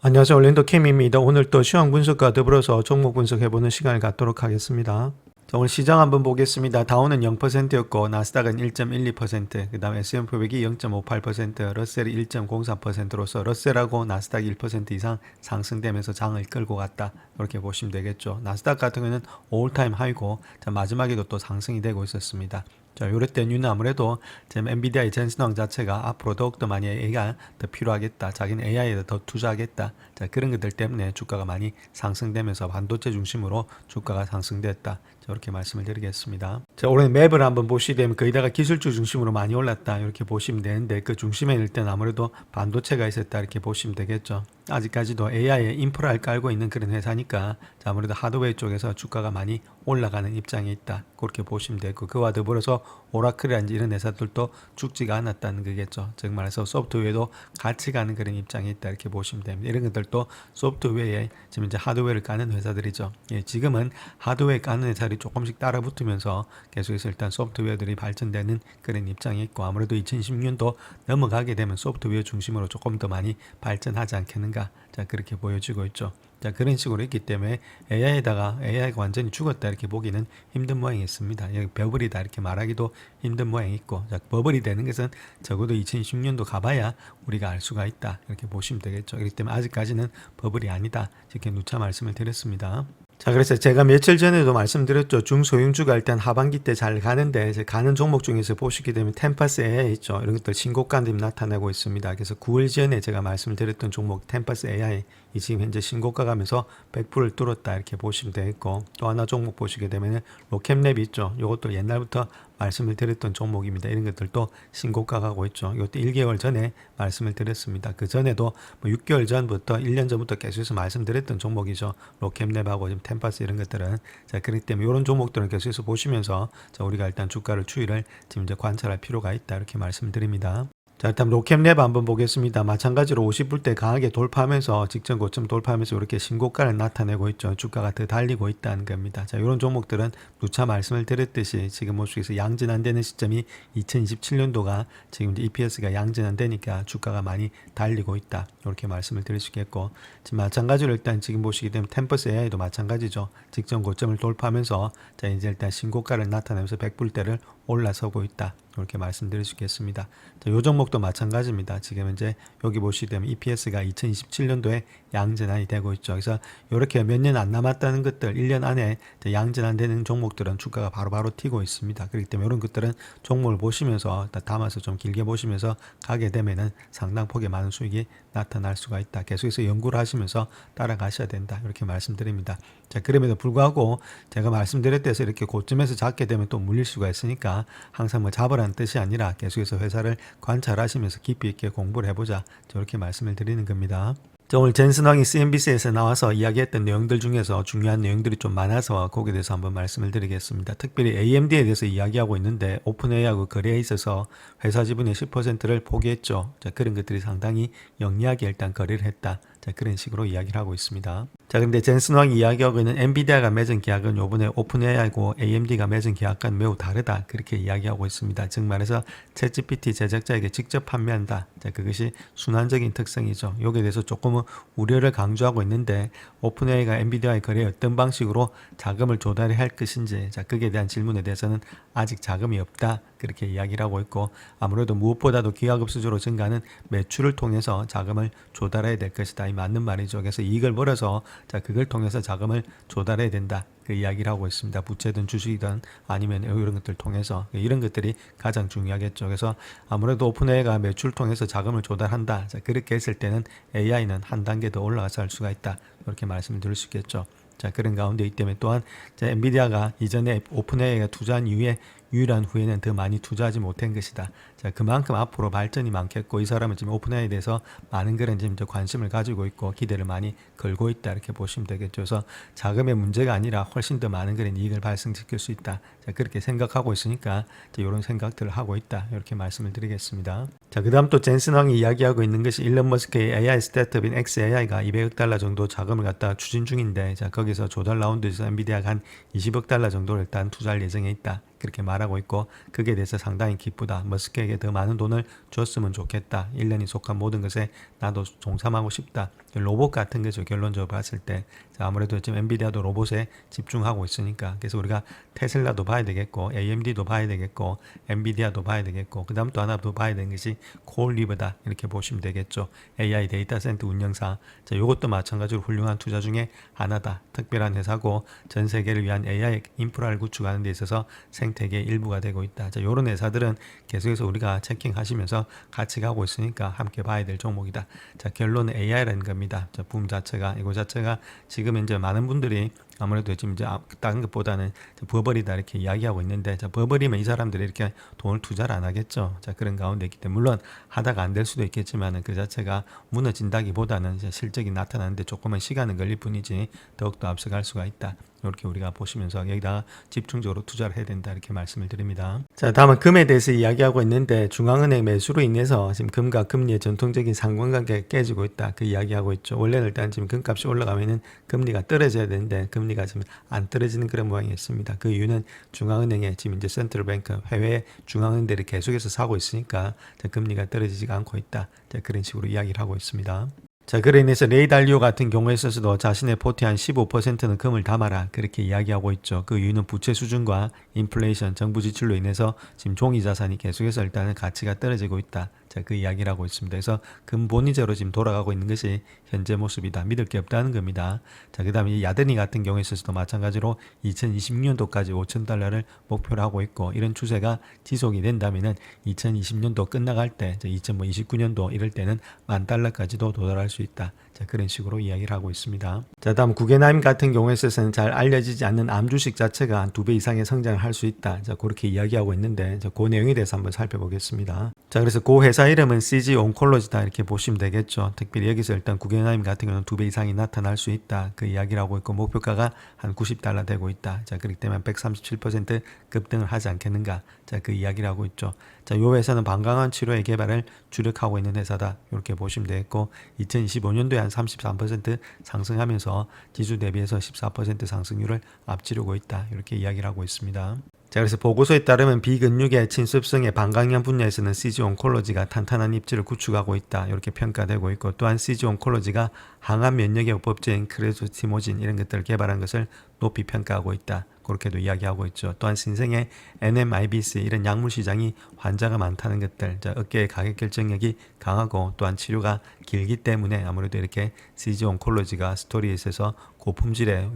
안녕하세요. 올랜도 캠입니다. 오늘 또 시황 분석과 더불어서 종목 분석해보는 시간을 갖도록 하겠습니다. 자, 오늘 시장 한번 보겠습니다. 다우는 0%였고 나스닥은 1.12%, 그 다음에 S&P 500이 0.58%, 러셀이 1.03%로서 러셀하고 나스닥 1% 이상 상승되면서 장을 끌고 갔다. 이렇게 보시면 되겠죠. 나스닥 같은 경우는 올타임 하이고 자, 마지막에도 또 상승이 되고 있었습니다. 자, 요럴 때 뉴는 아무래도 지금 엔비디아의 젠슨왕 자체가 앞으로 더욱더 많이 AI가 더 필요하겠다. 자기는 AI에 더 투자하겠다. 자, 그런 것들 때문에 주가가 많이 상승되면서 반도체 중심으로 주가가 상승됐다. 자, 이렇게 말씀을 드리겠습니다. 자, 올해 맵을 한번 보시게 되면 거의 다가 기술주 중심으로 많이 올랐다. 이렇게 보시면 되는데 그 중심에 일단 아무래도 반도체가 있었다. 이렇게 보시면 되겠죠. 아직까지도 AI에 인프라를 깔고 있는 그런 회사니까 자, 아무래도 하드웨어 쪽에서 주가가 많이 올라가는 입장에 있다. 그렇게 보시면 되고 그와 더불어서 오라클이라든지 이런 회사들도 죽지가 않았다는 거겠죠. 즉 말해서 소프트웨어도 같이 가는 그런 입장에 있다. 이렇게 보시면 됩니다. 이런 것들도 소프트웨어에 지금 이제 하드웨어를 까는 회사들이죠. 예, 지금은 하드웨어 까는 회사들이 조금씩 따라 붙으면서 계속해서 일단 소프트웨어들이 발전되는 그런 입장에 있고 아무래도 2016년도 넘어가게 되면 소프트웨어 중심으로 조금 더 많이 발전하지 않겠는가. 자, 그렇게 보여지고 있죠. 자, 그런 식으로 있기 때문에 AI가 완전히 죽었다 이렇게 보기는 힘든 모양이 있습니다. 여기 버블이다 이렇게 말하기도 힘든 모양이 있고 자, 버블이 되는 것은 적어도 2016년도 가봐야 우리가 알 수가 있다 이렇게 보시면 되겠죠. 그렇기 때문에 아직까지는 버블이 아니다 이렇게 누차 말씀을 드렸습니다. 자, 그래서 제가 며칠 전에도 말씀드렸죠. 중소형주가 일단 하반기 때 잘 가는데 이제 가는 종목 중에서 보시게 되면 템파스 AI 있죠. 이런 것들 신고가들이 나타나고 있습니다. 그래서 9월 전에 제가 말씀을 드렸던 종목 템파스 AI 이 지금 현재 신고가 가면서 100%를 뚫었다 이렇게 보시면 되겠고 또 하나 종목 보시게 되면 로켓랩 있죠. 이것도 옛날부터 말씀을 드렸던 종목입니다. 이런 것들도 신고가 가고 있죠. 이것도 1개월 전에 말씀을 드렸습니다. 그 전에도 뭐 6개월 전부터 1년 전부터 계속해서 말씀드렸던 종목이죠. 로켓랩하고 지금 템파스 이런 것들은 자, 그렇기 때문에 이런 종목들은 계속해서 보시면서 자, 우리가 일단 주가를 추이를 지금 이제 관찰할 필요가 있다 이렇게 말씀드립니다. 자, 일단 로켓랩 한번 보겠습니다. 마찬가지로 50불대 강하게 돌파하면서 직전 고점 돌파하면서 이렇게 신고가를 나타내고 있죠. 주가가 더 달리고 있다는 겁니다. 자, 이런 종목들은 누차 말씀을 드렸듯이 지금 모습에서 양진 안 되는 시점이 2027년도가 지금 이제 EPS가 양진 안 되니까 주가가 많이 달리고 있다. 이렇게 말씀을 드릴 수 있겠고 지금 마찬가지로 일단 지금 보시게 되면 템퍼스 AI도 마찬가지죠. 직전 고점을 돌파하면서 자, 이제 일단 신고가를 나타내면서 100불대를 올라서고 있다. 이렇게 말씀드릴 수 있겠습니다. 자, 요 종목도 마찬가지입니다. 지금 이제 여기 보시게 되면 EPS가 2027년도에 양전환이 되고 있죠. 그래서 이렇게 몇 년 안 남았다는 것들 1년 안에 양전환 되는 종목들은 주가가 바로바로 튀고 있습니다. 그렇기 때문에 이런 것들은 종목을 보시면서 담아서 좀 길게 보시면서 가게 되면은 상당 폭의 많은 수익이 나타날 수가 있다. 계속해서 연구를 하시면서 따라가셔야 된다. 이렇게 말씀드립니다. 자, 그럼에도 불구하고 제가 말씀드렸듯이 이렇게 고점에서 잡게 되면 또 물릴 수가 있으니까 항상 뭐 잡으라는 뜻이 아니라 계속해서 회사를 관찰하시면서 깊이 있게 공부를 해보자. 저렇게 말씀을 드리는 겁니다. 자, 오늘 젠슨왕이 CNBC에서 나와서 이야기했던 내용들 중에서 중요한 내용들이 좀 많아서 거기에 대해서 한번 말씀을 드리겠습니다. 특별히 AMD에 대해서 이야기하고 있는데 오픈AI하고 거래에 있어서 회사 지분의 10%를 포기했죠. 자, 그런 것들이 상당히 영리하게 일단 거래를 했다. 자, 그런 식으로 이야기를 하고 있습니다. 자, 근데 젠슨왕이 이야기하고 있는 엔비디아가 맺은 계약은 요번에 오픈AI하고 AMD가 맺은 계약과는 매우 다르다. 그렇게 이야기하고 있습니다. 즉 말해서 챗GPT 제작자에게 직접 판매한다. 자, 그것이 순환적인 특성이죠. 여기에 대해서 조금은 우려를 강조하고 있는데 오픈AI가 엔비디아의 거래에 어떤 방식으로 자금을 조달해야 할 것인지 자, 거기에 대한 질문에 대해서는 아직 자금이 없다. 그렇게 이야기를 하고 있고 아무래도 무엇보다도 기하급수적으로 증가하는 매출을 통해서 자금을 조달해야 될 것이다. 이 맞는 말이죠. 그래서 이익을 벌어서 자, 그걸 통해서 자금을 조달해야 된다. 그 이야기를 하고 있습니다. 부채든 주식이든 아니면 이런 것들 통해서 이런 것들이 가장 중요하겠죠. 그래서 아무래도 오픈AI가 매출 통해서 자금을 조달한다. 자, 그렇게 했을 때는 AI는 한 단계 더 올라가서 할 수가 있다. 이렇게 말씀을 드릴 수 있겠죠. 자, 그런 가운데 있기 때문에 또한 엔비디아가 이전에 오픈AI가 투자한 이후에 유일한 후에는 더 많이 투자하지 못한 것이다. 자, 그만큼 앞으로 발전이 많겠고 이 사람은 지금 오픈AI에 대해서 많은 그런 지금 관심을 가지고 있고 기대를 많이 걸고 있다 이렇게 보시면 되겠죠. 그래서 자금의 문제가 아니라 훨씬 더 많은 그런 이익을 발생시킬 수 있다. 자, 그렇게 생각하고 있으니까 이런 생각들을 하고 있다 이렇게 말씀을 드리겠습니다. 자, 그 다음 또 젠슨왕이 이야기하고 있는 것이 일론 머스크의 AI 스타트업인 xAI가 200억 달러 정도 자금을 갖다 추진 중인데 자, 거기서 조달 라운드에서 엔비디아가 한 20억 달러 정도를 일단 투자할 예정에 있다. 그렇게 말하고 있고 그게 대해서 상당히 기쁘다. 머스크에게 더 많은 돈을 줬으면 좋겠다. 1년이 속한 모든 것에 나도 동참하고 싶다. 로봇 같은 거죠. 결론적으로 봤을 때. 자, 아무래도 지금 엔비디아도 로봇에 집중하고 있으니까. 그래서 우리가 테슬라도 봐야 되겠고 AMD도 봐야 되겠고 엔비디아도 봐야 되겠고 그 다음 또 하나 더 봐야 되는 것이 콜리브다. 이렇게 보시면 되겠죠. AI 데이터 센터 운영사. 자, 이것도 마찬가지로 훌륭한 투자 중에 하나다. 특별한 회사고 전 세계를 위한 AI 인프라를 구축하는 데 있어서 생태계의 일부가 되고 있다. 자, 이런 회사들은 계속해서 우리가 체킹하시면서 같이 가고 있으니까 함께 봐야 될 종목이다. 자, 결론은 AI라는 겁니다. 자, 붐 자체가 이거 자체가 지금 이제 많은 분들이 아무래도 지금 이제 다른 것보다는 버블이다 이렇게 이야기하고 있는데, 자, 버블이면 이 사람들이 이렇게 돈을 투자를 안 하겠죠. 자, 그런 가운데 있기 때문에 물론 하다가 안 될 수도 있겠지만은 그 자체가 무너진다기보다는 이제 실적이 나타나는데 조금은 시간은 걸릴 뿐이지 더욱더 앞서갈 수가 있다. 이렇게 우리가 보시면서 여기다가 집중적으로 투자를 해야 된다 이렇게 말씀을 드립니다. 자, 다음은 금에 대해서 이야기하고 있는데 중앙은행 매수로 인해서 지금 금과 금리의 전통적인 상관관계가 깨지고 있다 그 이야기하고 있죠. 원래는 일단 지금 금값이 올라가면은 금리가 떨어져야 되는데 금리가 지금 안 떨어지는 그런 모양이었습니다. 그 이유는 중앙은행에 지금 이제 센트럴뱅크 해외 중앙은행들이 계속해서 사고 있으니까 금리가 떨어지지가 않고 있다. 자, 그런 식으로 이야기를 하고 있습니다. 자, 그로 인해서 레이 달리오 같은 경우에 있어서도 자신의 포트의 한 15%는 금을 담아라 그렇게 이야기하고 있죠. 그 이유는 부채 수준과 인플레이션, 정부 지출로 인해서 지금 종이 자산이 계속해서 일단은 가치가 떨어지고 있다. 자, 그 이야기를 하고 있습니다. 그래서 금 본위제로 지금 돌아가고 있는 것이 현재 모습이다. 믿을 게 없다는 겁니다. 자, 그 다음에 야드니 같은 경우에 있어서도 마찬가지로 2026년도까지 5,000달러를 목표로 하고 있고 이런 추세가 지속이 된다면은 2020년도 끝나갈 때 2029년도 이럴 때는 10,000달러까지도 도달할 수 있다. 자, 그런 식으로 이야기를 하고 있습니다. 자, 다음 구겐하임 같은 경우에 있어서는 잘 알려지지 않는 암 주식 자체가 한 2배 이상의 성장을 할 수 있다. 자, 그렇게 이야기하고 있는데 자, 그 내용에 대해서 한번 살펴보겠습니다. 자, 그래서 그 회사 이름은 CG 온콜로지다 이렇게 보시면 되겠죠. 특별히 여기서 일단 구겐하임 같은 경우는 2배 이상이 나타날 수 있다. 그 이야기를 하고 있고 목표가가 한 90달러 되고 있다. 자, 그렇기 때문에 137% 급등을 하지 않겠는가. 자, 그 이야기를 하고 있죠. 자, 이 회사는 방광환 치료의 개발을 주력하고 있는 회사다. 이렇게 보시면 되겠고 2025년도에 한 33% 상승하면서 지수 대비해서 14% 상승률을 앞지르고 있다. 이렇게 이야기를 하고 있습니다. 자, 그래서 보고서에 따르면 비근육의 침습성의 방광염 분야에서는 CG 온콜로지가 탄탄한 입지를 구축하고 있다. 이렇게 평가되고 있고 또한 CG 온콜로지가 항암 면역의 요법제인 크레소티모진 이런 것들을 개발한 것을 높이 평가하고 있다. 그렇게도 이야기하고 있죠. 또한 신생의 NMIBC 이런 약물 시장이 환자가 많다는 것들, 자, 어깨의 가격 결정력이 강하고 또한 치료가 길기 때문에 아무래도 이렇게 CG 온콜로지가 스토리에 있어서 고품질의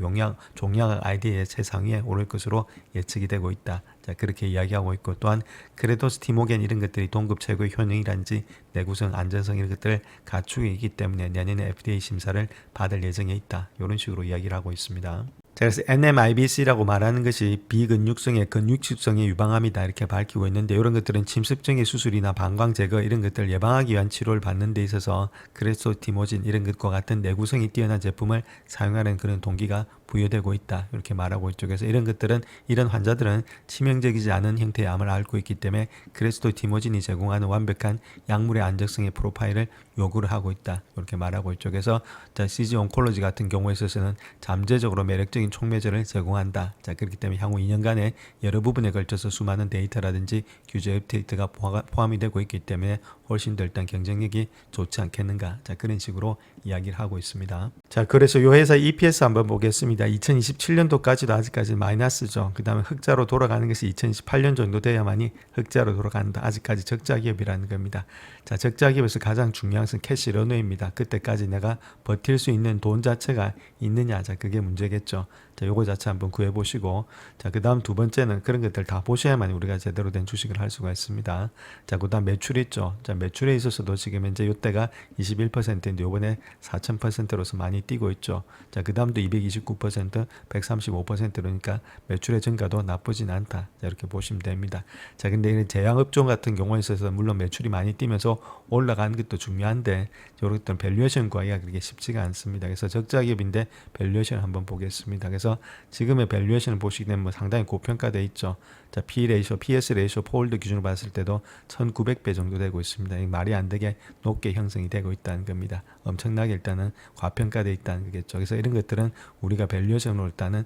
종약 아이디의 최상위에 오를 것으로 예측이 되고 있다. 자, 그렇게 이야기하고 있고 또한 크레도스 티모겐 이런 것들이 동급 최고의 효능이란지 내구성, 안전성 이런 것들을 갖추고 있기 때문에 내년에 FDA 심사를 받을 예정에 있다. 이런 식으로 이야기를 하고 있습니다. 자, 그래서 NMIBC라고 말하는 것이 비근육성의 근육축성의 유방암이다 이렇게 밝히고 있는데 이런 것들은 침습증의 수술이나 방광 제거 이런 것들을 예방하기 위한 치료를 받는 데 있어서 크레소티모진 이런 것과 같은 내구성이 뛰어난 제품을 사용하는 그런 동기가 부여되고 있다 이렇게 말하고 있죠. 그래서 이런 것들은 이런 환자들은 치명적이지 않은 형태의 암을 앓고 있기 때문에 크레소티모진이 제공하는 완벽한 약물의 안정성의 프로파일을 요구를 하고 있다 이렇게 말하고 있죠. 그래서 자, CG 온콜로지 같은 경우에 있어서는 잠재적으로 매력적인 촉매제를 제공한다. 자, 그렇기 때문에 향후 2년간에 여러 부분에 걸쳐서 수많은 데이터라든지 규제 업데이트가 포함이 되고 있기 때문에 훨씬 더 일단 경쟁력이 좋지 않겠는가. 자, 그런 식으로 이야기를 하고 있습니다. 자, 그래서 이 회사 EPS 한번 보겠습니다. 2027년도까지도 아직까지 마이너스죠. 그 다음에 흑자로 돌아가는 것이 2018년 정도 돼야만이 흑자로 돌아간다. 아직까지 적자 기업이라는 겁니다. 자, 적자 기업에서 가장 중요한 것은 캐시 런웨이입니다. 그때까지 내가 버틸 수 있는 돈 자체가 있느냐. 자, 그게 문제겠죠. 자, 요거 자체 한번 구해 보시고 자, 그 다음 두 번째는 그런 것들 다 보셔야만 우리가 제대로 된 주식을 할 수가 있습니다. 자, 그 다음 매출 있죠. 자, 매출에 있어서도 지금 현재 요때가 21%인데 요번에 4000%로서 많이 뛰고 있죠. 자, 그 다음도 229%, 135%니까 매출의 증가도 나쁘진 않다. 자, 이렇게 보시면 됩니다. 자, 근데 이런 제약업종 같은 경우에 있어서 물론 매출이 많이 뛰면서 올라가는 것도 중요한데 이런 것들은 밸류에이션 구하기가 그렇게 쉽지가 않습니다. 그래서 적자 기업인데 밸류에이션을 한번 보겠습니다. 그래서 지금의 밸류에이션을 보시게 되면 뭐 상당히 고평가되어 있죠. 자, P 레이쇼, PS 레이쇼, 포홀드 기준으로 봤을 때도 1900배 정도 되고 있습니다. 있습니다. 말이 안 되게 높게 형성이 되고 있다는 겁니다. 엄청나게 일단은 과평가되어 있다는 거겠죠. 그래서 이런 것들은 우리가 밸류에이션으로 일단은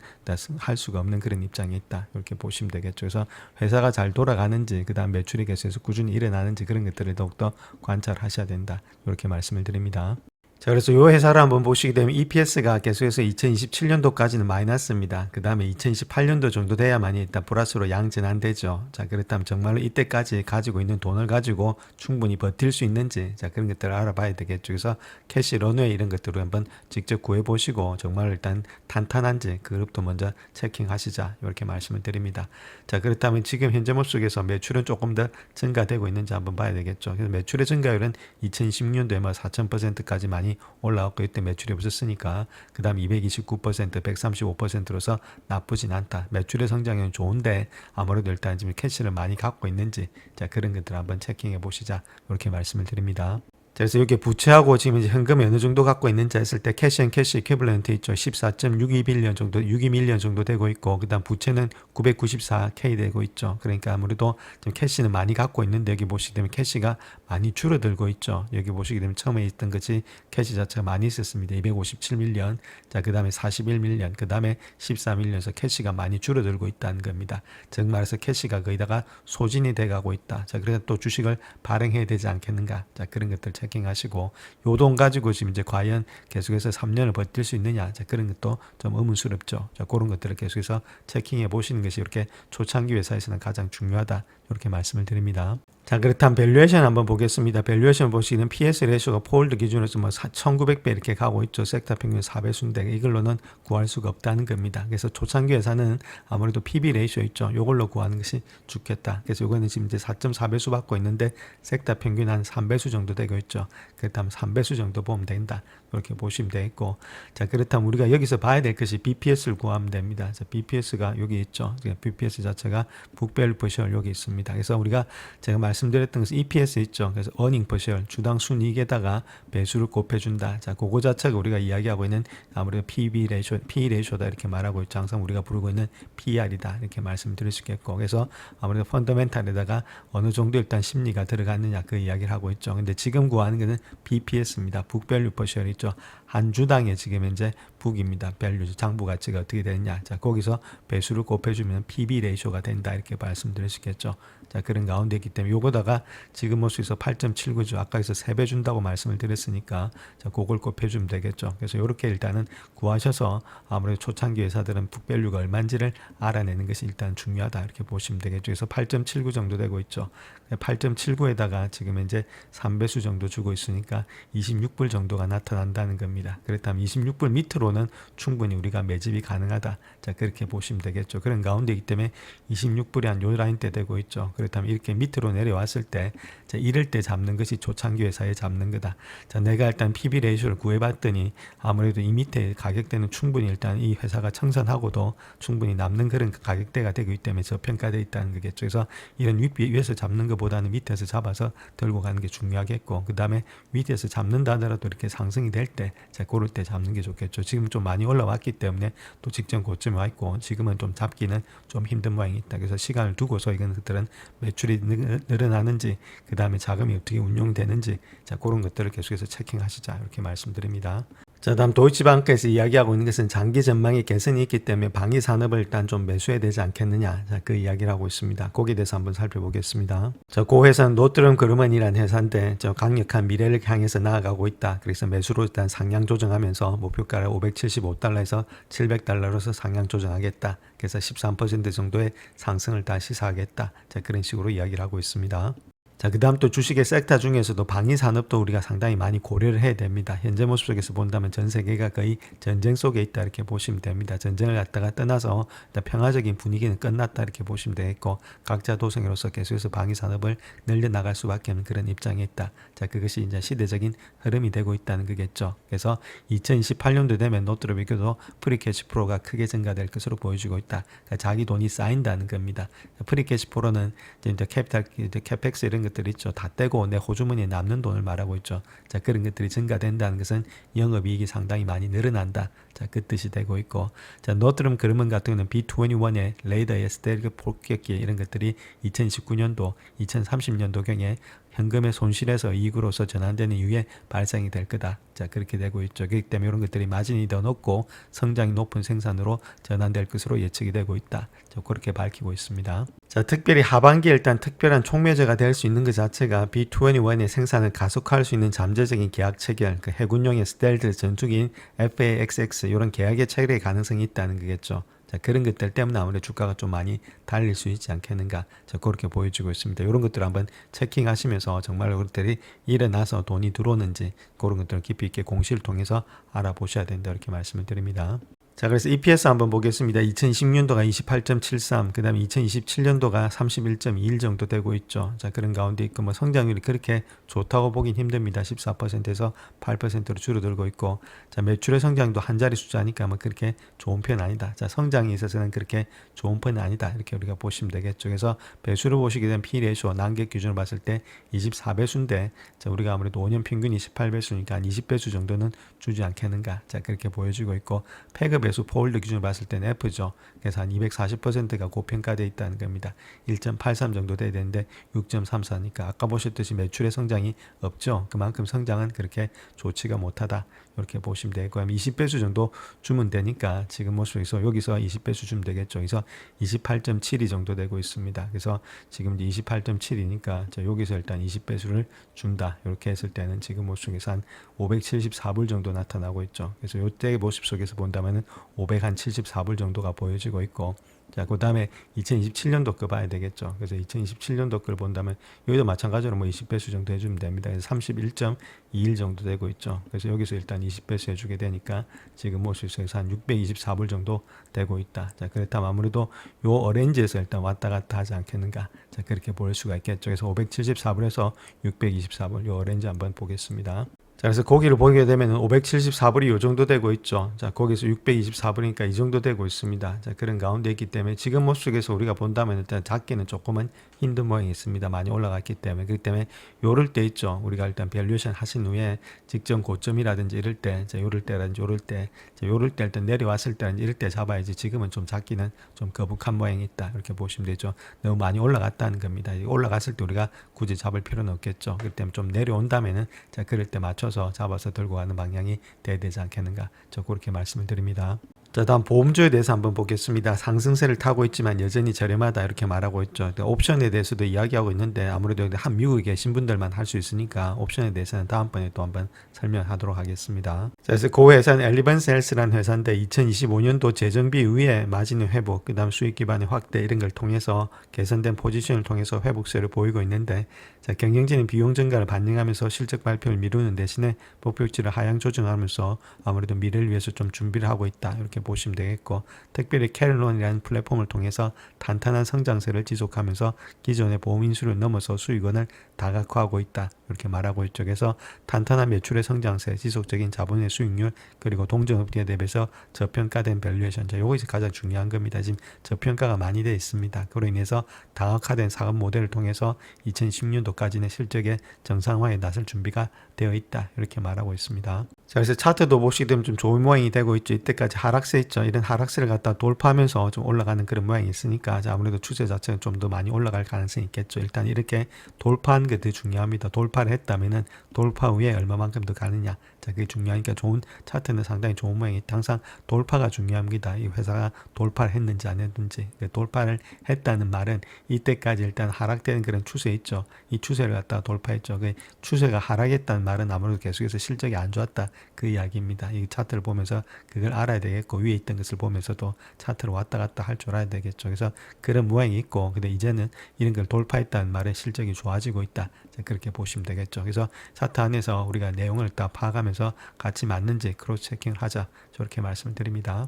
할 수가 없는 그런 입장이 있다. 이렇게 보시면 되겠죠. 그래서 회사가 잘 돌아가는지, 그 다음 매출이 계속해서 꾸준히 일어나는지 그런 것들을 더욱더 관찰하셔야 된다. 이렇게 말씀을 드립니다. 자, 그래서 이 회사를 한번 보시게 되면 EPS가 계속해서 2027년도까지는 마이너스입니다. 그 다음에 2028년도 정도 돼야만이 일단 플러스로 양전환되죠. 자, 그렇다면 정말로 이때까지 가지고 있는 돈을 가지고 충분히 버틸 수 있는지, 자, 그런 것들을 알아봐야 되겠죠. 그래서 캐시 런웨이 이런 것들을 한번 직접 구해보시고 정말 일단 탄탄한지 그것도 먼저 체킹하시자. 이렇게 말씀을 드립니다. 자, 그렇다면 지금 현재 모습에서 매출은 조금 더 증가되고 있는지 한번 봐야 되겠죠. 그래서 매출의 증가율은 2016년도에 4000%까지 많이 올라왔고 이때 매출이 없었으니까 그 다음 229%, 135%로서 나쁘진 않다. 매출의 성장률은 좋은데 아무래도 일단 지금 캐시를 많이 갖고 있는지, 자, 그런 것들 한번 체킹해 보시자. 이렇게 말씀을 드립니다. 그래서 이렇게 부채하고 지금 이제 현금이 어느 정도 갖고 있는지 했을 때 캐시 앤 캐시 이퀴벌런트 있죠. 14.62빌리언 정도, 62밀리언 정도 되고 있고, 그 다음 부채는 994K 되고 있죠. 그러니까 아무래도 좀 캐시는 많이 갖고 있는데 여기 보시게 되면 캐시가 많이 줄어들고 있죠. 여기 보시게 되면 처음에 있던 것이 캐시 자체가 많이 있었습니다. 257밀리언, 자, 그 다음에 41밀리언, 그 다음에 14밀리언에서 캐시가 많이 줄어들고 있다는 겁니다. 즉 말해서 캐시가 거의다가 소진이 돼가고 있다. 자, 그래서 또 주식을 발행해야 되지 않겠는가. 자, 그런 것들 체킹하시고, 요 돈 가지고 지금 이제 과연 계속해서 3년을 버틸 수 있느냐, 자, 그런 것도 좀 의문스럽죠. 자, 그런 것들을 계속해서 체킹해 보시는 것이 이렇게 초창기 회사에서는 가장 중요하다. 이렇게 말씀을 드립니다. 자, 그렇다면 밸류에이션 한번 보겠습니다. 밸류에이션 보시기는 PS 레이쇼가 폴드 기준으로 1900배 이렇게 가고 있죠. 섹터 평균 4배수인데 이걸로는 구할 수가 없다는 겁니다. 그래서 초창기 회사는 아무래도 PB 레이쇼 있죠. 이걸로 구하는 것이 좋겠다. 그래서 이거는 지금 이제 4.4배수 받고 있는데 섹터 평균 한 3배수 정도 되고 있죠. 그렇다면 3배수 정도 보면 된다. 이렇게 보시면 되겠고, 자, 그렇다면 우리가 여기서 봐야 될 것이 BPS를 구하면 됩니다. 자, BPS가 여기 있죠. BPS 자체가 북밸류 퍼 쉐어 여기 있습니다. 그래서 우리가 제가 말씀드렸던 것은 EPS 있죠. 그래서 earning per share, 주당 순이익에다가 배수를 곱해준다. 자, 그거 자체가 우리가 이야기하고 있는 아무래도 PB 레이쇼, PE 레이쇼다 이렇게 말하고 있죠. 항상 우리가 부르고 있는 PER이다 이렇게 말씀드릴 수 있겠고, 그래서 아무래도 펀더멘탈에다가 어느 정도 일단 심리가 들어갔느냐 그 이야기를 하고 있죠. 근데 지금 구하는 것은 BPS입니다. 북밸류 퍼 쉐어 있죠. 한 주당에 지금 현재 북입니다. 밸류 장부 가치가 어떻게 되느냐. 자, 거기서 배수를 곱해주면 PB 레이쇼가 된다 이렇게 말씀드릴 수 있겠죠. 자, 그런 가운데 있기 때문에 요거다가 지금 모습에서 8.79죠. 아까에서 3배 준다고 말씀을 드렸으니까 자, 그걸 곱해주면 되겠죠. 그래서 이렇게 일단은 구하셔서 아무래도 초창기 회사들은 북밸류가 얼마인지를 알아내는 것이 일단 중요하다 이렇게 보시면 되겠죠. 그래서 8.79 정도 되고 있죠. 8.79에다가 지금 현재 3배수 정도 주고 있으니까 26불 정도가 나타난다는 겁니다. 그렇다면 26불 밑으로는 충분히 우리가 매집이 가능하다. 자, 그렇게 보시면 되겠죠. 그런 가운데이기 때문에 26불이 한 요 라인 때 되고 있죠. 그렇다면 이렇게 밑으로 내려왔을 때, 자, 이럴 때 잡는 것이 초창기 회사에 잡는 거다. 자, 내가 일단 PB 레이쇼를 구해봤더니 아무래도 이 밑에 가격대는 충분히 일단 이 회사가 청산하고도 충분히 남는 그런 가격대가 되고 있기 때문에 저평가되어 있다는 거겠죠. 그래서 이런 위에서 잡는 것보다는 밑에서 잡아서 들고 가는 게 중요하겠고, 그 다음에 밑에서 잡는다 하더라도 이렇게 상승이 될 때, 자, 그럴 때 잡는 게 좋겠죠. 지금 좀 많이 올라왔기 때문에 또 직전 고점에 와 있고 지금은 좀 잡기는 좀 힘든 모양이 있다. 그래서 시간을 두고서 이건 것들은 매출이 늘어나는지, 그 다음에 자금이 어떻게 운용되는지, 자, 그런 것들을 계속해서 체킹하시자 이렇게 말씀드립니다. 자, 다음 도이치방크에서 이야기하고 있는 것은 장기 전망의 개선이 있기 때문에 방위 산업을 일단 좀 매수해야 되지 않겠느냐. 자, 그 이야기를 하고 있습니다. 거기에 대해서 한번 살펴보겠습니다. 자, 그 회사는 노트럼 그루먼이라는 회사인데 저 강력한 미래를 향해서 나아가고 있다. 그래서 매수로 일단 상향 조정하면서 목표가를 575달러에서 700달러로서 상향 조정하겠다. 그래서 13% 정도의 상승을 다 시사하겠다. 자, 그런 식으로 이야기를 하고 있습니다. 자, 그 다음 또 주식의 섹터 중에서도 방위 산업도 우리가 상당히 많이 고려를 해야 됩니다. 현재 모습 속에서 본다면 전 세계가 거의 전쟁 속에 있다 이렇게 보시면 됩니다. 전쟁을 갖다가 떠나서 평화적인 분위기는 끝났다 이렇게 보시면 되겠고, 각자 도생으로서 계속해서 방위 산업을 늘려나갈 수밖에 없는 그런 입장에 있다. 자, 그것이 이제 시대적인 흐름이 되고 있다는 거겠죠. 그래서 2028년도 되면 노트로비교도 프리캐시 프로가 크게 증가될 것으로 보여지고 있다. 그러니까 자기 돈이 쌓인다는 겁니다. 프리캐시 프로는 이제 캐피탈, 캐펙스 이런 것들이 있죠. 다 떼고 내 호주머니에 남는 돈을 말하고 있죠. 자, 그런 것들이 증가된다는 것은 영업이익이 상당히 많많이 늘어난다. 자, 그 뜻이 되고 있고, 자, 노트럼 그루먼 같은 경우는 B21의 레이더의 스테리오 폭격기 이런 것들이 2019년도, 2030년도경에 현금의 손실에서 이익으로서 전환되는 이후에 발생이 될 거다. 자, 그렇게 되고 있죠. 그렇기 때문에 이런 것들이 마진이 더 높고 성장이 높은 생산으로 전환될 것으로 예측이 되고 있다. 자, 그렇게 밝히고 있습니다. 자, 특별히 하반기에 일단 특별한 촉매제가 될 수 있는 것 자체가 B-21의 생산을 가속화할 수 있는 잠재적인 계약 체결, 그 해군용의 스텔드 전투기인 FA-XX 이런 계약의 체결의 가능성이 있다는 거겠죠. 자, 그런 것들 때문에 아무래도 주가가 좀 많이 달릴 수 있지 않겠는가. 자, 그렇게 보여지고 있습니다. 이런 것들을 한번 체킹하시면서 정말 그것들이 일어나서 돈이 들어오는지 그런 것들을 깊이 있게 공시를 통해서 알아보셔야 된다. 이렇게 말씀을 드립니다. 자, 그래서 EPS 한번 보겠습니다. 2020년도가 28.73, 그 다음에 2027년도가 31.21 정도 되고 있죠. 자, 그런 가운데 있고, 뭐, 성장률이 그렇게 좋다고 보긴 힘듭니다. 14%에서 8%로 줄어들고 있고, 자, 매출의 성장도 한 자리 숫자니까 뭐, 그렇게 좋은 편 아니다. 자, 성장에 있어서는 그렇게 좋은 편은 아니다. 이렇게 우리가 보시면 되겠죠. 그래서 배수를 보시게 되면 P-레이쇼, 난객 기준으로 봤을 때 24배수인데, 자, 우리가 아무래도 5년 평균이 18배수니까 한 20배수 정도는 주지 않겠는가. 자, 그렇게 보여지고 있고, 폐급 배수 포홀드 기준으로 봤을 때는 F죠. 그래서 한 240%가 고평가되어 있다는 겁니다. 1.83 정도 돼야 되는데 6.34니까 아까 보셨듯이 매출의 성장이 없죠. 그만큼 성장은 그렇게 좋지가 못하다. 이렇게 보시면 되고 20배수 정도 주면 되니까 지금 모습에서 여기서 20배수 주면 되겠죠. 그래서 28.72 정도 되고 있습니다. 그래서 지금 28.7이니까 여기서 일단 20배수를 준다. 이렇게 했을 때는 지금 모습에서 한 574불 정도 나타나고 있죠. 그래서 이때 모습 속에서 본다면은 574불 정도가 보여지고 있고, 자, 그 다음에 2027년도 거 봐야 되겠죠. 그래서 2027년도 거를 본다면 여기도 마찬가지로 뭐 20배수 정도 해주면 됩니다. 그래서 31.21 정도 되고 있죠. 그래서 여기서 일단 20배수 해주게 되니까 지금 모습에서 한 624불 정도 되고 있다. 자, 그렇다면 아무래도 요 오렌지에서 일단 왔다 갔다 하지 않겠는가. 자, 그렇게 볼 수가 있겠죠. 그래서 574불에서 624불 요 오렌지 한번 보겠습니다. 자, 그래서 고기를 보게 되면 574불이 이 정도 되고 있죠. 자, 거기서 624불이니까 이 정도 되고 있습니다. 자, 그런 가운데 있기 때문에 지금 모습 속에서 우리가 본다면 일단 작게는 조금은 힘든 모양이 있습니다. 많이 올라갔기 때문에. 그렇기 때문에 요럴 때 있죠. 우리가 일단 밸류에이션 하신 후에 직전 고점이라든지 이럴 때, 자, 요럴 때라든지 요럴 때, 자, 요럴 때 일단 내려왔을 때라든지 이럴 때 잡아야지. 지금은 좀 작기는 좀 거북한 모양이 있다. 이렇게 보시면 되죠. 너무 많이 올라갔다는 겁니다. 올라갔을 때 우리가 굳이 잡을 필요는 없겠죠. 그렇기 때문에 좀 내려온다면은, 자, 그럴 때 맞춰서 잡아서 들고 가는 방향이 돼야 되지 않겠는가. 저 그렇게 말씀을 드립니다. 자, 다음 보험주에 대해서 한번 보겠습니다. 상승세를 타고 있지만 여전히 저렴하다 이렇게 말하고 있죠. 옵션에 대해서도 이야기하고 있는데 아무래도 한 미국에 계신 분들만 할 수 있으니까 옵션에 대해서는 다음번에 또 한번 설명하도록 하겠습니다. 자, 그래서 그 회사는 엘리번셀스라는 회사인데 2025년도 재정비 이후에 마진의 회복, 그 다음 수익 기반의 확대 이런 걸 통해서 개선된 포지션을 통해서 회복세를 보이고 있는데, 자, 경영진은 비용 증가를 반영하면서 실적 발표를 미루는 대신에 목표치를 하향 조정하면서 아무래도 미래를 위해서 좀 준비를 하고 있다 이렇게 보시면 되겠고, 특별히 캐럴론이라는 플랫폼을 통해서 탄탄한 성장세를 지속하면서 기존의 보험 인수를 넘어서 수익원을 다각화하고 있다 이렇게 말하고 있죠. 그래서 탄탄한 매출의 성장세, 지속적인 자본의 수익률, 그리고 동종업계에 대비해서 저평가된 밸류에이션, 자, 요것이 가장 중요한 겁니다. 지금 저평가가 많이 되어 있습니다. 그로 인해서 다각화된 사업 모델을 통해서 2010년도까지는 실적의 정상화에 나설 준비가 되어 있다 이렇게 말하고 있습니다. 자, 그래서 차트도 보시게 되면 좀 좋은 모양이 되고 있죠. 이때까지 하락세 있죠. 이런 하락세를 갖다 돌파하면서 좀 올라가는 그런 모양이 있으니까, 자, 아무래도 추세 자체는 좀 더 많이 올라갈 가능성이 있겠죠. 일단 이렇게 돌파하는 게 더 중요합니다. 돌파를 했다면은 돌파 후에 얼마만큼 더 가느냐, 자, 그게 중요하니까 좋은 차트는 상당히 좋은 모양이 항상 돌파가 중요합니다. 이 회사가 돌파를 했는지 안 했는지. 돌파를 했다는 말은 이때까지 일단 하락되는 그런 추세 있죠. 이 추세를 갖다가 돌파했죠. 그 추세가 하락했다는 말은 아무래도 계속해서 실적이 안 좋았다 그 이야기입니다. 이 차트를 보면서 그걸 알아야 되겠고, 위에 있던 것을 보면서도 차트를 왔다 갔다 할 줄 알아야 되겠죠. 그래서 그런 모양이 있고, 근데 이제는 이런 걸 돌파했다는 말에 실적이 좋아지고 있다, 그렇게 보시면 되겠죠. 그래서 차트 안에서 우리가 내용을 다 파악하면서 같이 맞는지 크로스 체킹을 하자, 저렇게 말씀을 드립니다.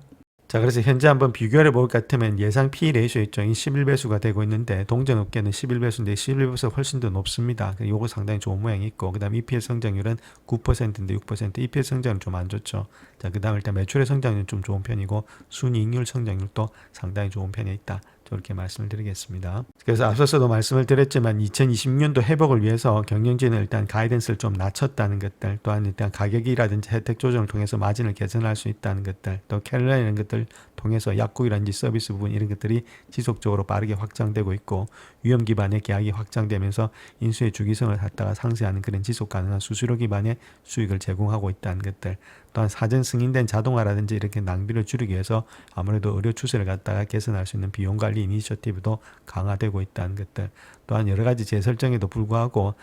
자, 그래서 현재 한번 비교를 볼 것 같으면 예상 P 레이쇼 있죠. 11배수가 되고 있는데 동전업계는 11배수인데 11배수가 훨씬 더 높습니다. 요거 상당히 좋은 모양이 있고, 그 다음 EPS 성장률은 9%인데 6%, EPS 성장은 좀 안 좋죠. 자, 그 다음 일단 매출의 성장률은 좀 좋은 편이고 순이익률 성장률도 상당히 좋은 편에 있다. 저렇게 말씀을 드리겠습니다. 그래서 앞서서도 말씀을 드렸지만 2026년도 회복을 위해서 경영진은 일단 가이던스를 좀 낮췄다는 것들, 또한 일단 가격이라든지 혜택 조정을 통해서 마진을 개선할 수 있다는 것들, 또 캘러 이런 것들 통해서 약국이라든지 서비스 부분 이런 것들이 지속적으로 빠르게 확장되고 있고, 위험 기반의 계약이 확장되면서 인수의 주기성을 갖다가 상쇄하는 그런 지속 가능한 수수료 기반의 수익을 제공하고 있다는 것들, 또한 사전 승인된 자동화라든지 이렇게 낭비를 줄이기 위해서 아무래도 의료 추세를 갖다가 개선할 수 있는 비용 관리 이니셔티브도 강화되고 있다는 것들, 또한 여러 가지 재설정에도 불구하고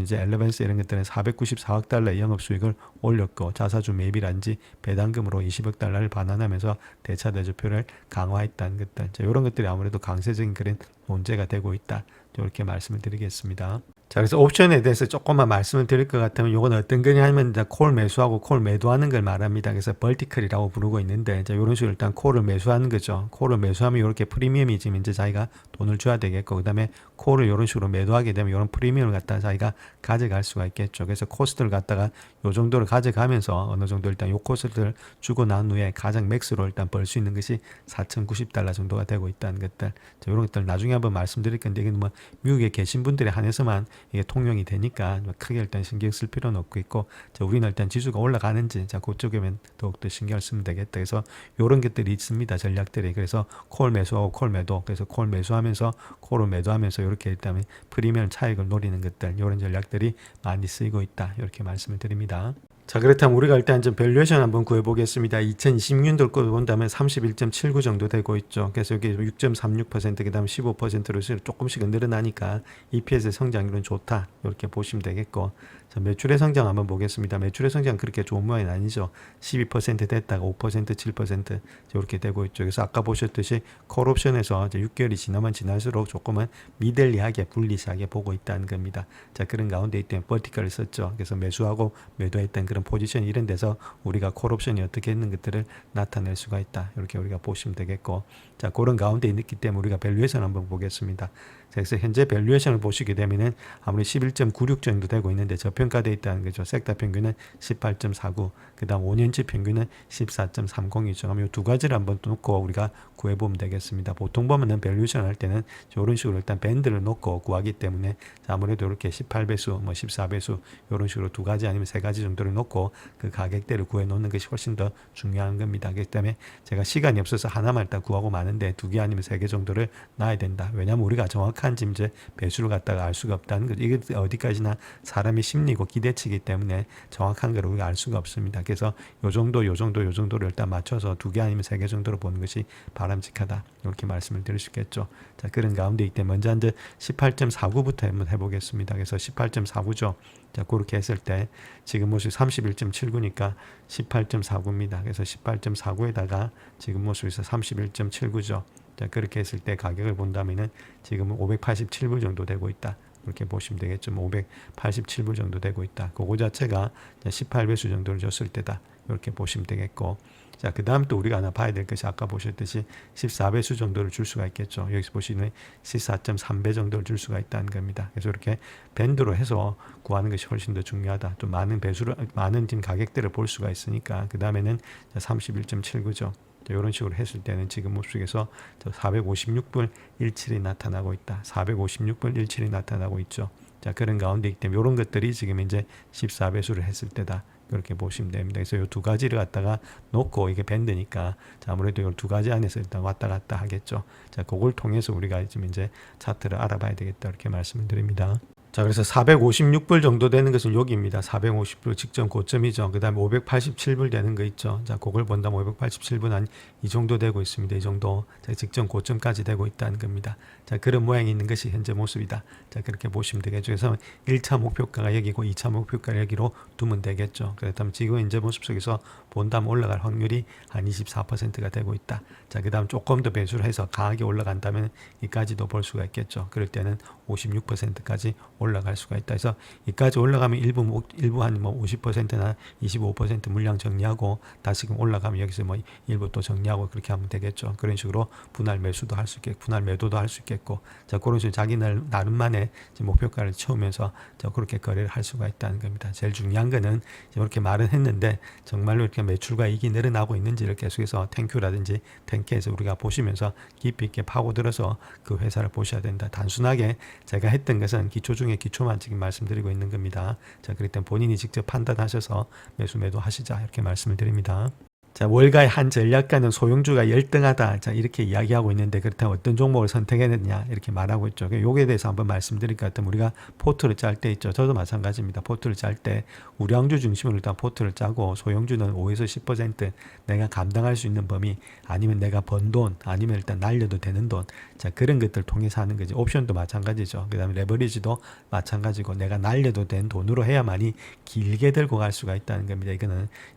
이제 엘레벤스 이런 것들은 494억 달러의 영업 수익을 올렸고, 자사주 매입이란지 배당금으로 20억 달러를 반환하면서 대차 대조표를 강화했다는 것들, 이런 것들이 아무래도 강세적인 그런 문제가 되고 있다, 이렇게 말씀을 드리겠습니다. 자, 그래서 옵션에 대해서 조금만 말씀을 드릴 것 같으면, 이건 어떤 거냐 하면 콜 매수하고 콜 매도하는 걸 말합니다. 그래서 벌티컬이라고 부르고 있는데, 이런 식으로 일단 콜을 매수하는 거죠. 콜을 매수하면 이렇게 프리미엄이 지금 이제 자기가 돈을 줘야 되겠고, 그 다음에 콜을 이런 식으로 매도하게 되면 이런 프리미엄을 갖다가 자기가 가져갈 수가 있겠죠. 그래서 코스트를 갖다가 요 정도를 가져가면서 어느 정도 일단 요 코스트를 주고 난 후에 가장 맥스로 일단 벌 수 있는 것이 4,090달러 정도가 되고 있다는 것들, 이런 것들 나중에 한번 말씀드릴 건데, 이게 뭐 미국에 계신 분들에 한해서만 이게 통용이 되니까 크게 일단 신경 쓸 필요는 없고 있고, 우리는 일단 지수가 올라가는지 그쪽에만 더욱더 신경을 쓰면 되겠다. 그래서 이런 것들이 있습니다, 전략들이. 그래서 콜 매수하고 콜 매도, 그래서 콜 매수하면서 콜을 매도하면서 이렇게 일단 프리미엄 차익을 노리는 것들, 이런 전략들이 많이 쓰이고 있다, 이렇게 말씀을 드립니다. 자, 그렇다면 우리가 일단 좀 밸류에이션 한번 구해보겠습니다. 2020년도 거 본다면 31.79 정도 되고 있죠. 그래서 여기 6.36%, 그 다음 15%로 조금씩 늘어나니까 EPS의 성장률은 좋다, 이렇게 보시면 되겠고, 자, 매출의 성장 한번 보겠습니다. 매출의 성장 그렇게 좋은 모양이 아니죠. 12% 됐다가 5%, 7% 이렇게 되고 있죠. 그래서 아까 보셨듯이 콜옵션에서 6개월이 지나면 지날수록 조금은 미들리하게 불리시하게 보고 있다는 겁니다. 자, 그런 가운데 이때 버티컬을 썼죠. 그래서 매수하고 매도했던 그런 포지션 이런 데서 우리가 콜옵션이 어떻게 있는 것들을 나타낼 수가 있다, 이렇게 우리가 보시면 되겠고, 자, 그런 가운데 있기 때문에 우리가 밸류에이션 한번 보겠습니다. 그래서 현재 밸류에이션을 보시게 되면은 아무리 11.96 정도 되고 있는데 저평가되어 있다는 거죠. 섹터 평균은 18.49, 그 다음 5년치 평균은 14.30이죠. 그럼 이 두 가지를 한번 놓고 우리가 구해보면 되겠습니다. 보통 보면은 밸류에이션 할 때는 이런 식으로 일단 밴드를 놓고 구하기 때문에 아무래도 이렇게 18배수, 14배수 이런 식으로 두 가지 아니면 세 가지 정도를 놓고 그 가격대를 구해 놓는 것이 훨씬 더 중요한 겁니다. 그렇기 때문에 제가 시간이 없어서 하나만 일단 구하고 마는데 두 개 아니면 세 개 정도를 놔야 된다. 왜냐하면 우리가 정확한 지금 이제 배수를 갖다가 알 수가 없다는 거죠. 이게 어디까지나 사람의 심리고 기대치이기 때문에 정확한 걸 우리가 알 수가 없습니다. 그래서 요 정도를 일단 맞춰서 두 개 아니면 세 개 정도로 보는 것이 바람직하다, 이렇게 말씀을 드릴 수 있겠죠. 자, 그런 가운데 이때 먼저 이제 18.49부터 한번 해보겠습니다. 그래서 18.49죠. 자, 그렇게 했을 때 지금 모습 31.79니까 18.49입니다. 그래서 18.49에다가 지금 모습에서 31.79죠. 자, 그렇게 했을 때 가격을 본다면은 지금은 587불 정도 되고 있다, 이렇게 보시면 되겠죠. 587불 정도 되고 있다. 그거 자체가 18배수 정도를 줬을 때다, 이렇게 보시면 되겠고, 자, 그 다음 또 우리가 하나 봐야 될 것이 아까 보셨듯이 14배수 정도를 줄 수가 있겠죠. 여기서 보시면 14.3배 정도를 줄 수가 있다는 겁니다. 그래서 이렇게 밴드로 해서 구하는 것이 훨씬 더 중요하다. 좀 많은 배수를, 많은 지금 가격대를 볼 수가 있으니까. 그 다음에는 31.79죠. 이런 식으로 했을 때는 지금 모습에서 456불 17이 나타나고 있다. 456불 17이 나타나고 있죠. 자, 그런 가운데 있기 때문에 이런 것들이 지금 이제 14배수를 했을 때다, 그렇게 보시면 됩니다. 그래서 이 두 가지를 갖다가 놓고 이게 밴드니까 아무래도 이 두 가지 안에서 일단 왔다 갔다 하겠죠. 자, 그걸 통해서 우리가 지금 이제 차트를 알아봐야 되겠다, 이렇게 말씀을 드립니다. 자, 그래서 456불 정도 되는 것은 여기입니다. 450불 직전 고점이죠. 그 다음에 587불 되는 거 있죠. 자, 그걸 본다면 587불 한 이 정도 되고 있습니다. 이 정도. 자, 직전 고점까지 되고 있다는 겁니다. 자, 그런 모양이 있는 것이 현재 모습이다. 자, 그렇게 보시면 되겠죠. 그래서 1차 목표가가 여기고 2차 목표가를 여기로 두면 되겠죠. 그렇다면 지금 현재 모습 속에서 본다면 올라갈 확률이 한 24%가 되고 있다. 자, 그 다음 조금 더 배수를 해서 강하게 올라간다면 이까지도 볼 수가 있겠죠. 그럴 때는 56%까지 올라갈 수가 있다. 그래서 이까지 올라가면 일부 한 뭐 50%나 25% 물량 정리하고 다시금 올라가면 여기서 뭐 일부 또 정리하고 그렇게 하면 되겠죠. 그런 식으로 분할 매수도 할 수 있겠고 분할 매도도 할 수 있겠고 자 그런 식으로 자기 나름만의 목표가를 채우면서 자 그렇게 거래를 할 수가 있다는 겁니다. 제일 중요한 거는 이렇게 말은 했는데 정말로 이렇게 매출과 이익이 늘어나고 있는지를 계속해서 탱큐라든지 탱크에서 우리가 보시면서 깊이 있게 파고들어서 그 회사를 보셔야 된다. 단순하게 제가 했던 것은 기초 중에 기초만 지금 말씀드리고 있는 겁니다. 자, 그렇기 때문에 본인이 직접 판단하셔서 매수 매도 하시자 이렇게 말씀을 드립니다. 자, 월가의 한 전략가는 소형주가 열등하다. 자, 이렇게 이야기하고 있는데 그렇다면 어떤 종목을 선택했느냐 이렇게 말하고 있죠. 요거에 대해서 한번 말씀드릴 것 같으면 우리가 포트를 짤 때 있죠. 저도 마찬가지입니다. 포트를 짤 때 우량주 중심으로 일단 포트를 짜고 소형주는 5에서 10% 내가 감당할 수 있는 범위 아니면 내가 번 돈 아니면 일단 날려도 되는 돈 자, 그런 것들 통해서 하는 거지. 옵션도 마찬가지죠. 그 다음에 레버리지도 마찬가지고 내가 날려도 된 돈으로 해야만이 길게 들고 갈 수가 있다는 겁니다.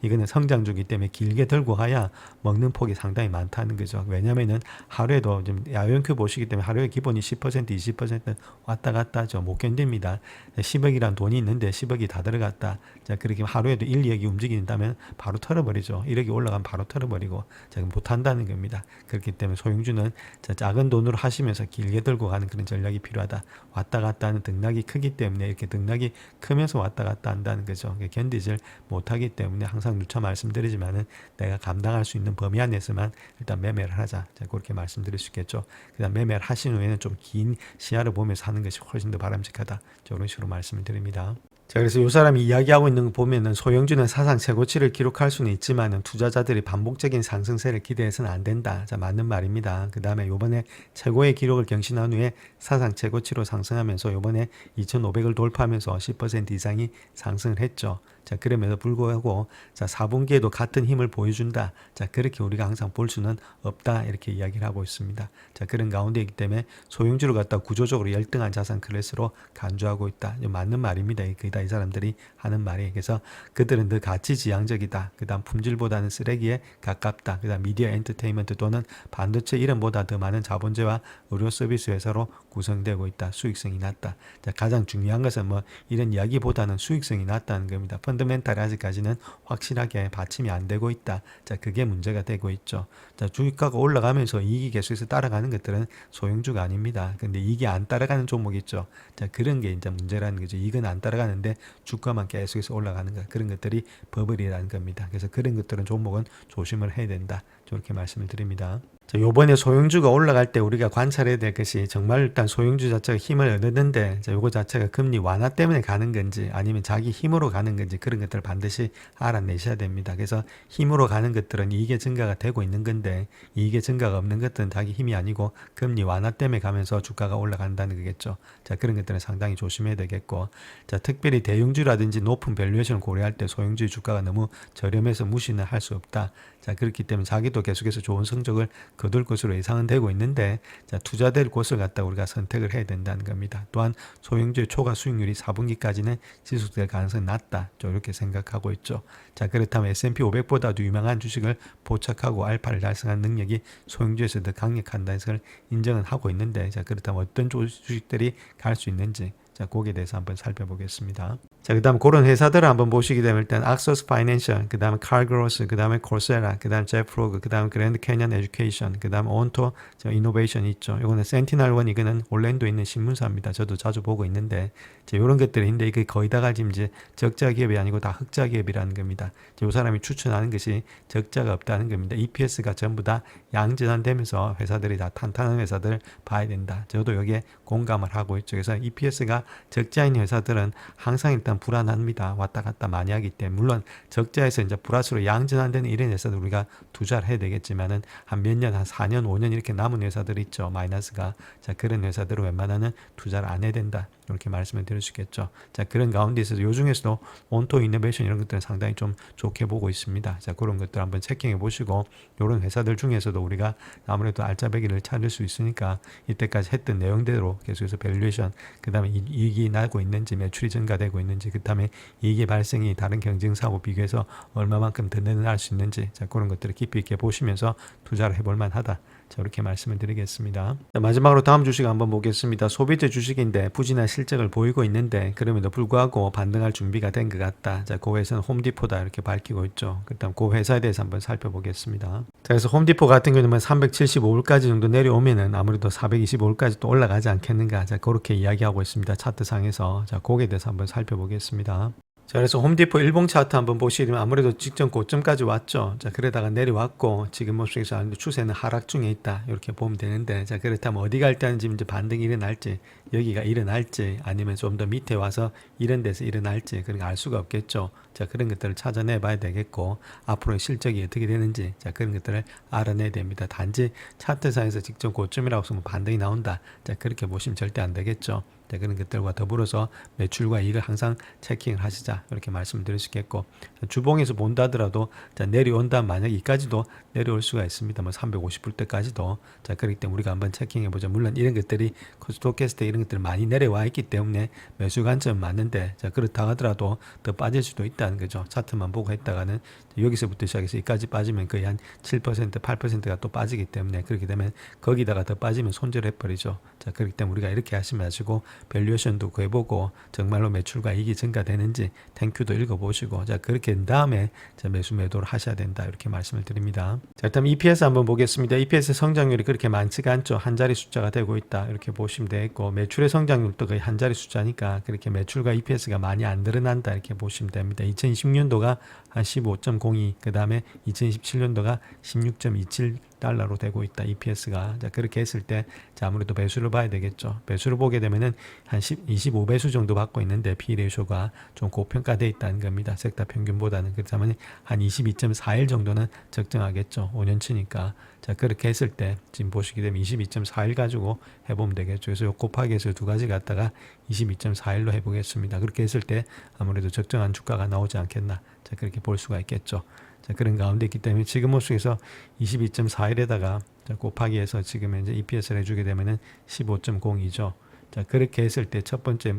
이거는 성장주기 때문에 길게 들고 가야 먹는 폭이 상당히 많다는 거죠. 왜냐면은 하루에도 좀 야연큐 보시기 때문에 하루에 기본이 10% 20% 왔다 갔다 하죠. 못 견딥니다. 10억이란 돈이 있는데 10억이 다 들어갔다. 자, 그렇게 하루에도 1, 2억이 움직인다면 바로 털어버리죠. 1억이 올라가면 바로 털어버리고 자, 못 한다는 겁니다. 그렇기 때문에 소형주는 자, 작은 돈으로 하시면서 길게 들고 가는 그런 전략이 필요하다. 왔다 갔다 하는 등락이 크기 때문에 이렇게 등락이 크면서 왔다 갔다 한다는 거죠. 견디질 못하기 때문에 항상 누차 말씀드리지만은 내가 감당할 수 있는 범위 안에서만 일단 매매를 하자. 자, 그렇게 말씀드릴 수 있겠죠. 그다음 매매를 하신 후에는 좀 긴 시야를 보면서 하는 것이 훨씬 더 바람직하다. 이런 식으로 말씀을 드립니다. 자, 그래서 이 사람이 이야기하고 있는 거 보면은 소형주는 사상 최고치를 기록할 수는 있지만은 투자자들이 반복적인 상승세를 기대해서는 안 된다. 자, 맞는 말입니다. 그 다음에 요번에 최고의 기록을 경신한 후에 사상 최고치로 상승하면서 요번에 2,500을 돌파하면서 10% 이상이 상승을 했죠. 자, 그럼에도 불구하고 자, 4분기에도 같은 힘을 보여준다. 자, 그렇게 우리가 항상 볼 수는 없다. 이렇게 이야기를 하고 있습니다. 자, 그런 가운데이기 때문에 소형주를 갖다 구조적으로 열등한 자산 클래스로 간주하고 있다. 맞는 말입니다. 그다 이 사람들이 하는 말이. 그래서 그들은 더 가치 지향적이다. 그다음 품질보다는 쓰레기에 가깝다. 그다음 미디어 엔터테인먼트 또는 반도체 이름보다 더 많은 자본재와 의료 서비스 회사로 구성되고 있다. 수익성이 낮다. 자, 가장 중요한 것은 뭐 이런 이야기보다는 수익성이 낮다는 겁니다. 펀더멘탈이 아직까지는 확실하게 받침이 안 되고 있다. 자, 그게 문제가 되고 있죠. 자, 주가가 올라가면서 이익이 계속해서 따라가는 것들은 소형주가 아닙니다. 근데 이익이 안 따라가는 종목이 있죠. 자, 그런 게 이제 문제라는 거죠. 이익은 안 따라가는데 주가만 계속해서 올라가는 것. 그런 것들이 버블이라는 겁니다. 그래서 그런 것들은 종목은 조심을 해야 된다. 저렇게 말씀을 드립니다. 자, 요번에 소형주가 올라갈 때 우리가 관찰해야 될 것이 정말 일단 소형주 자체가 힘을 얻었는데 자, 요거 자체가 금리 완화 때문에 가는 건지 아니면 자기 힘으로 가는 건지 그런 것들을 반드시 알아내셔야 됩니다. 그래서 힘으로 가는 것들은 이익의 증가가 되고 있는 건데 이익의 증가가 없는 것들은 자기 힘이 아니고 금리 완화 때문에 가면서 주가가 올라간다는 거겠죠. 자, 그런 것들은 상당히 조심해야 되겠고 자, 특별히 대형주라든지 높은 밸류에이션을 고려할 때 소형주의 주가가 너무 저렴해서 무시는 할 수 없다. 자, 그렇기 때문에 자기도 계속해서 좋은 성적을 거둘 것으로 예상은 되고 있는데 자, 투자될 곳을 갖다 우리가 선택을 해야 된다는 겁니다. 또한 소형주의 초과 수익률이 4분기까지는 지속될 가능성이 낮다. 이렇게 생각하고 있죠. 자, 그렇다면 S&P 500보다도 유명한 주식을 포착하고 알파를 달성한 능력이 소형주에서 더 강력한다는 것을 인정은 하고 있는데 자, 그렇다면 어떤 주식들이 갈 수 있는지 자, 거기에 대해서 한번 살펴보겠습니다. 자, 그 다음 그런 회사들을 한번 보시게 되면 일단 악서스 파이낸셜, 그 다음에 칼그로스, 그 다음에 코세라, 그 다음에 제프로그, 그 다음에 그랜드 캐년 에듀케이션, 그 다음에 온토 이노베이션 있죠. 이거는 센티널원 이거는 올랜도에 있는 신문사입니다. 저도 자주 보고 있는데 이런 것들이 있는데 이게 거의 다가 지금 이제 적자 기업이 아니고 다 흑자 기업이라는 겁니다. 이 사람이 추천하는 것이 적자가 없다는 겁니다. EPS가 전부 다 양전환되면서 회사들이 다 탄탄한 회사들 봐야 된다. 저도 여기에 공감을 하고 있죠. 그래서 EPS가 적자인 회사들은 항상 일단 불안합니다. 왔다 갔다 많이 하기 때문에 물론 적자에서 이제 플러스로 양전환되는 이런 회사들 우리가 투자를 해야 되겠지만은 한 몇 년, 한 4년, 5년 이렇게 남은 회사들 있죠. 마이너스가. 자, 그런 회사들은 웬만하면 투자를 안 해야 된다. 이렇게 말씀을 드릴 수 있겠죠. 자, 그런 가운데서 요 중에서도 온토 이노베이션 이런 것들은 상당히 좀 좋게 보고 있습니다. 자, 그런 것들 한번 체킹해 보시고 이런 회사들 중에서도 우리가 아무래도 알짜배기를 찾을 수 있으니까 이때까지 했던 내용대로 계속해서 밸류에이션 그다음에 이익이 나고 있는지 매출이 증가되고 있는지 그다음에 이익의 발생이 다른 경쟁사하고 비교해서 얼마만큼 더 늘어날 수 있는지 자, 그런 것들을 깊이 있게 보시면서 투자를 해볼 만하다. 자, 이렇게 말씀을 드리겠습니다. 자, 마지막으로 다음 주식 한번 보겠습니다. 소비재 주식인데 부진한 실적을 보이고 있는데 그럼에도 불구하고 반등할 준비가 된 것 같다. 자, 그 회사는 홈디포다 이렇게 밝히고 있죠. 그다음 그 회사에 대해서 한번 살펴보겠습니다. 자, 그래서 홈디포 같은 경우는 375불까지 정도 내려오면은 아무래도 425불까지 또 올라가지 않겠는가. 자, 그렇게 이야기하고 있습니다. 차트상에서. 자, 거기에 대해서 한번 살펴보겠습니다. 자, 그래서 홈디포 일봉 차트 한번 보시면 아무래도 직전 고점까지 왔죠. 자, 그러다가 내려왔고 지금 모습에서 추세는 하락 중에 있다. 이렇게 보면 되는데, 자, 그렇다면 어디 갈 때는 지금 이제 반등이 일어날지, 여기가 일어날지, 아니면 좀 더 밑에 와서 이런 데서 일어날지, 그런 거 알 수가 없겠죠. 자, 그런 것들을 찾아내 봐야 되겠고, 앞으로의 실적이 어떻게 되는지, 자, 그런 것들을 알아내야 됩니다. 단지 차트상에서 직전 고점이라고 해서 반등이 나온다. 자, 그렇게 보시면 절대 안 되겠죠. 자, 그런 것들과 더불어서 매출과 이익을 항상 체킹을 하시자 이렇게 말씀을 드릴 수 있겠고, 주봉에서 본다 하더라도 자, 내려온다 만약 이까지도 내려올 수가 있습니다. 뭐 350불대까지도. 자, 그렇기 때문에 우리가 한번 체킹해 보자. 물론 이런 것들이 스토캐스트 이런 것들이 많이 내려와 있기 때문에 매수 관점은 맞는데, 자, 그렇다 하더라도 더 빠질 수도 있다는 거죠. 차트만 보고 했다가는 여기서부터 시작해서 여기까지 빠지면 거의 한 7%, 8%가 또 빠지기 때문에, 그렇게 되면 거기다가 더 빠지면 손절해 버리죠. 자, 그렇기 때문에 우리가 이렇게 하지 마시고 밸류에이션도 구해보고 정말로 매출과 이익이 증가되는지 탱큐도 읽어보시고, 자, 그렇게 된 다음에 자, 매수 매도를 하셔야 된다 이렇게 말씀을 드립니다. 자, 일단 EPS 한번 보겠습니다. EPS 성장률이 그렇게 많지가 않죠. 한 자리 숫자가 되고 있다 이렇게 보시면 되겠고, 매출의 성장률도 거의 한 자리 숫자니까 그렇게 매출과 EPS가 많이 안 늘어난다 이렇게 보시면 됩니다. 2020년도가 한 15.02, 그 다음에 2017년도가 16.27 달러로 되고 있다. EPS가. 자, 그렇게 했을 때, 자, 아무래도 배수를 봐야 되겠죠. 배수를 보게 되면은 한 25배수 정도 받고 있는데, P 레이쇼가 좀 고평가되어 있다는 겁니다. 섹터 평균보다는. 그렇다면 한 22.41 정도는 적정하겠죠. 5년치니까. 자, 그렇게 했을 때, 지금 보시게 되면 22.41 가지고 해보면 되겠죠. 그래서 요 곱하기 해서 두 가지 갖다가 22.41로 해보겠습니다. 그렇게 했을 때, 아무래도 적정한 주가가 나오지 않겠나. 자, 그렇게 볼 수가 있겠죠. 자, 그런 가운데 있기 때문에 지금 모습에서 22.41에다가 곱하기 해서 지금 이제 EPS를 해주게 되면은 15.02죠. 자, 그렇게 했을 때 첫 번째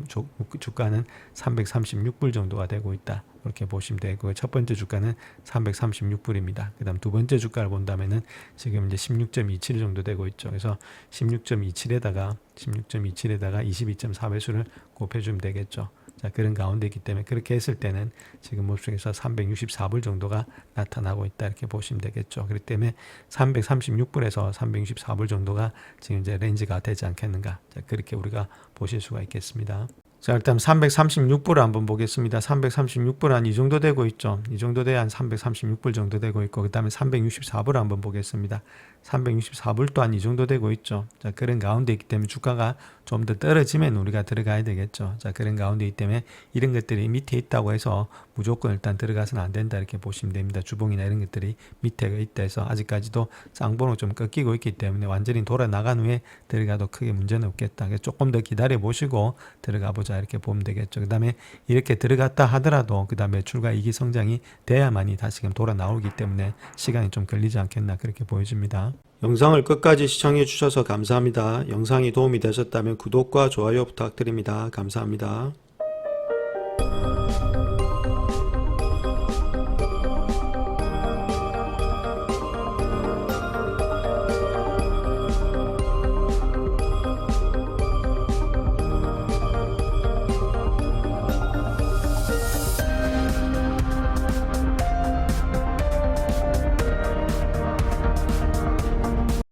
주가는 336불 정도가 되고 있다. 그렇게 보시면 되고, 첫 번째 주가는 336불입니다. 그 다음 두 번째 주가를 본다면은 지금 이제 16.27 정도 되고 있죠. 그래서 16.27에다가 22.4배수를 곱해주면 되겠죠. 자, 그런 가운데 있기 때문에 그렇게 했을 때는 지금 모습에서 364불 정도가 나타나고 있다 이렇게 보시면 되겠죠. 그렇기 때문에 336불에서 364불 정도가 지금 이제 레인지가 되지 않겠는가. 자, 그렇게 우리가 보실 수가 있겠습니다. 자, 일단 336불 한번 보겠습니다. 336불 한 이 정도 되고 있죠. 이 정도 돼야 한 336불 정도 되고 있고, 그 다음에 364불 한번 보겠습니다. 364불 또한 이 정도 되고 있죠. 자, 그런 가운데 있기 때문에 주가가 좀 더 떨어지면 우리가 들어가야 되겠죠. 자, 그런 가운데 있기 때문에 이런 것들이 밑에 있다고 해서 무조건 일단 들어가서는 안 된다 이렇게 보시면 됩니다. 주봉이나 이런 것들이 밑에 있다 해서 아직까지도 쌍봉으로 좀 꺾이고 있기 때문에 완전히 돌아 나간 후에 들어가도 크게 문제는 없겠다. 그래서 조금 더 기다려 보시고 들어가 보자 이렇게 보면 되겠죠. 그 다음에 이렇게 들어갔다 하더라도 그 다음에 매출과 이익 성장이 돼야만이 다시금 돌아 나오기 때문에 시간이 좀 걸리지 않겠나 그렇게 보여집니다. 영상을 끝까지 시청해 주셔서 감사합니다. 영상이 도움이 되셨다면 구독과 좋아요 부탁드립니다. 감사합니다.